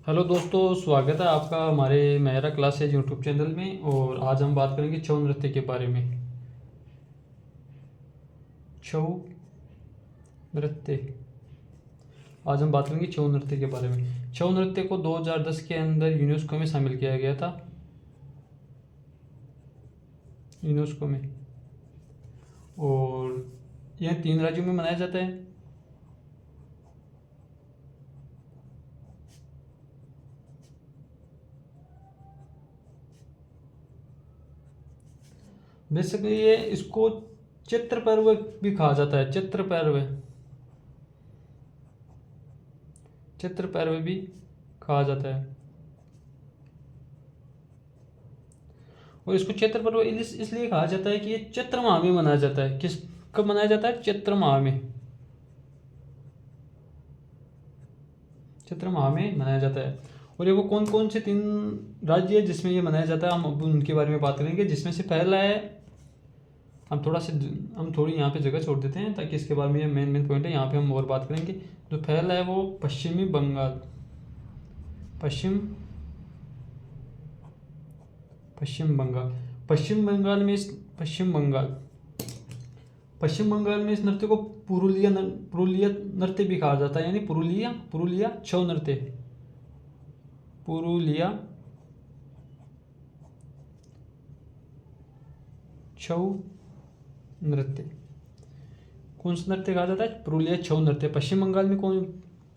Hello दोस्तों, स्वागत है आपका हमारे मेहरा क्लासेज यूट्यूब चैनल में। और आज हम बात करेंगे छऊ नृत्य के बारे में। छऊ नृत्य, आज हम बात करेंगे छऊ नृत्य के बारे में। छऊ नृत्य को 2010 के अंदर यूनेस्को में शामिल किया गया था। यूनेस्को में। और यह 3 राज्यों में मनाया जाता है। बेसिकली ये इसको चित्र पर्व भी कहा जाता है। चित्र पर्व, चित्र पर्व भी कहा जाता है। और इसको चैत्र पर्व इसलिए कहा जाता है कि ये चैत्र माह में मनाया जाता है। किस कब मनाया जाता है? चैत्र माह में। चैत्र माह में मनाया जाता है। और ये वो कौन कौन से 3 राज्य है जिसमें ये मनाया जाता है, हम अब उनके बारे में बात करेंगे। जिसमें से पहला है, हम थोड़ी यहाँ पे जगह छोड़ देते हैं ताकि इसके बारे में मेन मेन पॉइंट है, यहाँ पे हम और बात करेंगे। जो पहला है वो पश्चिमी बंगाल। पश्चिम बंगाल। पश्चिम बंगाल में इस नृत्य को पुरुलिया नृत्य भी कहा जाता है, यानी पुरुलिया छऊ नृत्य। पुरुलिया छऊ नृत्य। कौन सा नृत्य कहा जाता है? पुरुलिया छऊ नृत्य। पश्चिम बंगाल में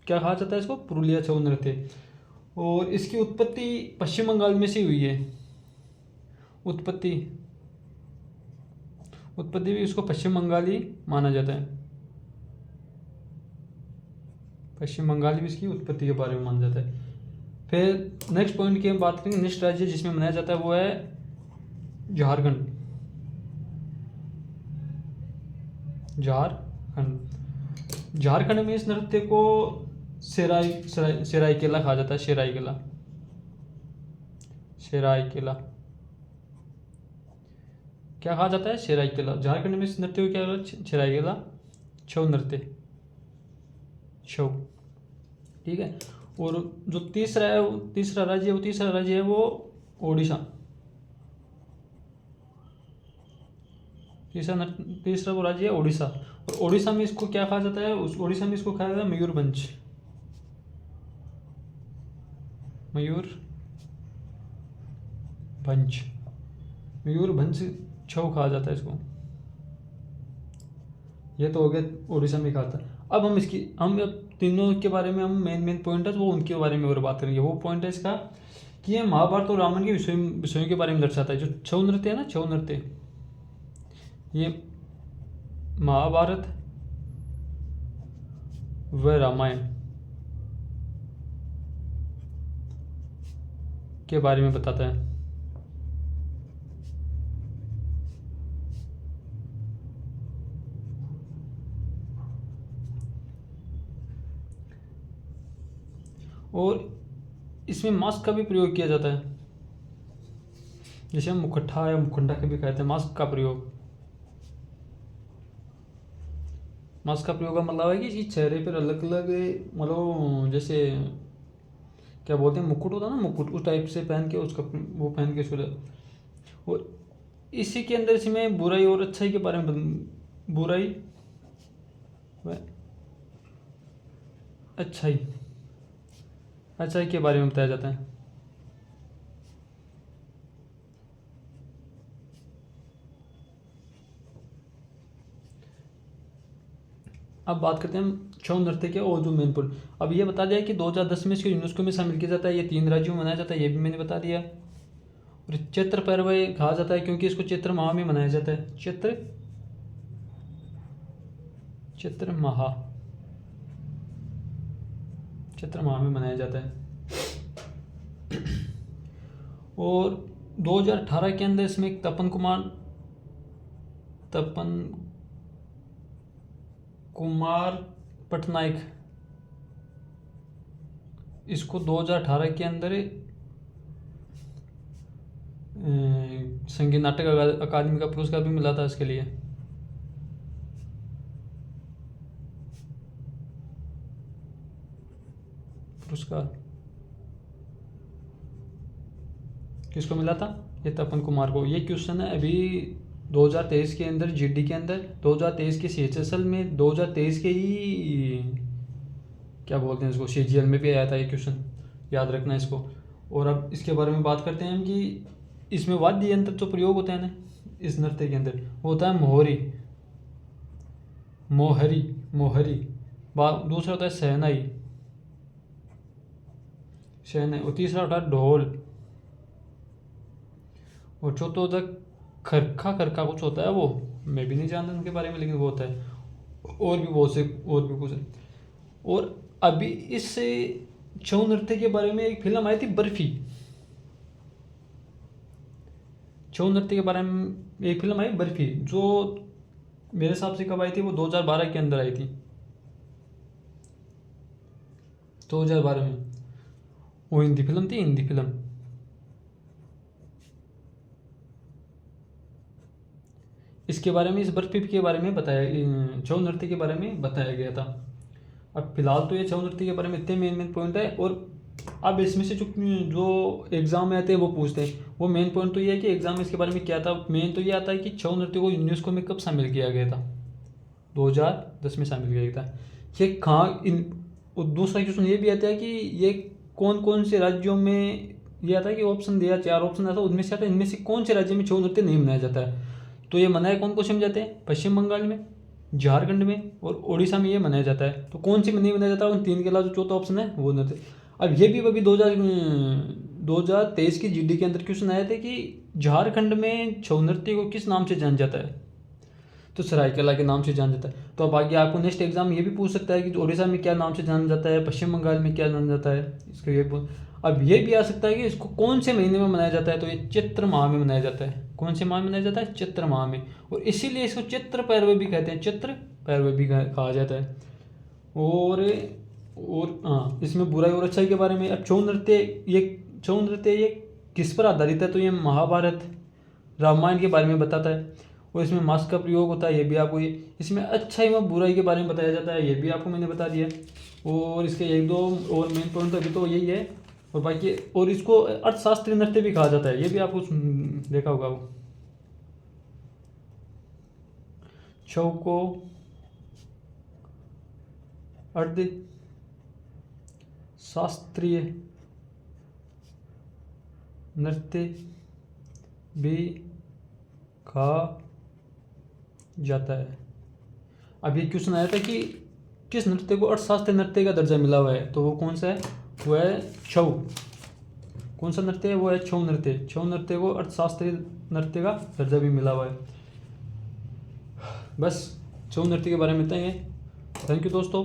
क्या कहा जाता है इसको? पुरुलिया छऊ नृत्य। और इसकी उत्पत्ति पश्चिम बंगाल में से हुई है। उत्पत्ति भी इसको पश्चिम बंगाली माना जाता है। पश्चिम बंगाली भी इसकी उत्पत्ति के बारे में माना जाता है। फिर नेक्स्ट पॉइंट की हम बात करेंगे। नेक्स्ट राज्य जिसमें मनाया जाता है वो है झारखंड। झारखंड में इस नृत्य को सेराइकेला कहा जाता है। सेराइकेला क्या कहा जाता है? सेराइकेला। झारखंड में इस नृत्य को क्या कहा जाता है? सेराइकेला छऊ नृत्य। छऊ, ठीक है। और जो तीसरा राज्य है वो ओडिशा। तीसरा वो राज्य है ओडिशा। और ओडिशा में इसको क्या कहा जाता है? ओडिशा में इसको कहा जाता है मयूरभंज। मयूरभंज छऊ कहा जाता है इसको। ये तो हो गया ओडिशा में कहा था। अब हम तीनों के बारे में, हम मेन पॉइंट है वो उनके बारे में और बात करेंगे। वो पॉइंट है इसका कि ये महाभारत और रामायण के विषयों के बारे में दर्शाता है। जो छऊ नृत्य है ना, छऊ नृत्य, ये महाभारत व रामायण के बारे में बताता है। और इसमें मास्क का भी प्रयोग किया जाता है। जैसे हम मुखट्ठा या मुखंडा के भी कहते हैं। मास्क का प्रयोग का मतलब है कि चेहरे पर अलग अलग, मतलब जैसे क्या बोलते हैं, मुकुट होता है ना, मुकुट उस टाइप से पहन के उसका वो पहन के और इसी के अंदर इसमें बुराई और अच्छाई के बारे में, बुराई व अच्छाई के बारे में बताया जाता है। अब बात करते हैं हम छऊ नृत्य के और जो मेन पॉइंट। अब ये बता दिया कि 2010 में इसको यूनेस्को में शामिल किया जाता है। ये 3 राज्यों में मनाया जाता है, ये भी मैंने बता दिया। और चैत्र पर्व कहा जाता है क्योंकि इसको चैत्र माह में मनाया जाता है। चैत्र माह में मनाया जाता है। और 2018 के अंदर इसमें एक तपन कुमार पटनायक, इसको 2018 के अंदर संगीत नाटक अकादमी का पुरस्कार भी मिला था इसके लिए। पुरस्कार किसको मिला था? ये तपन कुमार को। ये क्वेश्चन है अभी 2023 के अंदर, जीडी के अंदर, 2023 के CHSL में, 2023 के ही क्या बोलते हैं इसको, CGL में भी आया था ये क्वेश्चन, याद रखना इसको। और अब इसके बारे में बात करते हैं हम कि इसमें वाद्य यंत्र जो प्रयोग होता है ना इस नृत्य के अंदर, वो होता है मोहरी, मोहरी, मोहरी। दूसरा होता है शहनाई, शहनाई। और तीसरा होता है ढोल। और चौथा होता है खरखा, खरखा कुछ होता है, वो मैं भी नहीं जानता उनके बारे में, लेकिन वो होता है। और भी बहुत से, और भी कुछ है। और अभी इस छऊ नृत्य के बारे में एक फिल्म आई थी बर्फी, छऊ नृत्य के बारे में एक फिल्म आई बर्फी, जो मेरे हिसाब से कब आई थी, वो 2012 के अंदर आई थी, 2012 में। वो हिंदी फिल्म थी, हिंदी फिल्म। इसके बारे में, इस बर्फी के बारे में बताया, छऊ नृत्य के बारे में बताया गया था। अब फिलहाल तो ये छऊ नृत्य के बारे में इतने मेन मेन पॉइंट है। और अब इसमें से जो एग्जाम में आते हैं वो पूछते हैं, वो मेन पॉइंट तो ये है कि एग्जाम में इसके बारे में क्या था। मेन तो ये आता है कि छऊ नृत्य को यूनेस्को में कब शामिल किया गया था, 2010 में शामिल किया गया था। ये कहाँ इन, और दूसरा क्वेश्चन ये भी आता है कि ये कौन कौन से राज्यों में, ये आता है कि ऑप्शन दिया, 4 ऑप्शन आता है, उनमें से आता है इनमें से कौन से राज्य में छऊ नृत्य नहीं मनाया जाता है। तो ये मनाया कौन कौन से में जाते हैं? पश्चिम बंगाल में, झारखंड में और उड़ीसा में ये मनाया जाता है। तो कौन सी में नहीं मनाया जाता है? उन 3 के अलावा जो चौथा ऑप्शन है वो नृत्य। अब ये भी अभी 2023 की जीडी के अंदर क्वेश्चन आए थे कि झारखंड में छऊ नृत्य को किस नाम से जाना जाता है, तो सरायकेला के नाम से जाना जाता है। तो अब आगे आपको नेक्स्ट एग्जाम ये भी पूछ सकता है कि उड़ीसा में क्या नाम से जाना जाता है, पश्चिम बंगाल में क्या जाना जाता है, इसको ये अब ये भी आ सकता है कि इसको कौन से महीने में मनाया जाता है, तो ये चैत्र माह में मनाया जाता है। कौन से माह में मनाया जाता है? चैत्र माह में। और इसीलिए इसको चैत्र पर्व भी कहते हैं, चैत्र पर्व भी कहा जाता है। और हाँ, इसमें बुराई और अच्छाई के बारे में। अब छऊ नृत्य ये किस पर आधारित है, तो ये महाभारत, रामायण के बारे में बताता है। और इसमें मास्क का प्रयोग होता है, ये भी आपको इसमें अच्छाई व बुराई के बारे में बताया जाता है, ये भी आपको मैंने बता दिया। और इसके 1-2 और मेन पॉइंट अभी तो यही है। और बाकी, और इसको अर्थशास्त्री नृत्य भी कहा जाता है, ये भी आपको देखा होगा। वो छऊ को अर्ध शास्त्रीय नृत्य भी कहा जाता है। अब ये क्वेश्चन आया था कि किस नृत्य को अर्थशास्त्रीय नृत्य का दर्जा मिला हुआ है, तो वो कौन सा है? वो है छऊ। कौन सा नृत्य है? वो है छऊ नृत्य। छऊ नृत्य को अर्थशास्त्रीय नृत्य का दर्जा भी मिला हुआ है। बस छऊ नृत्य के बारे में इतना ही है। थैंक यू दोस्तों।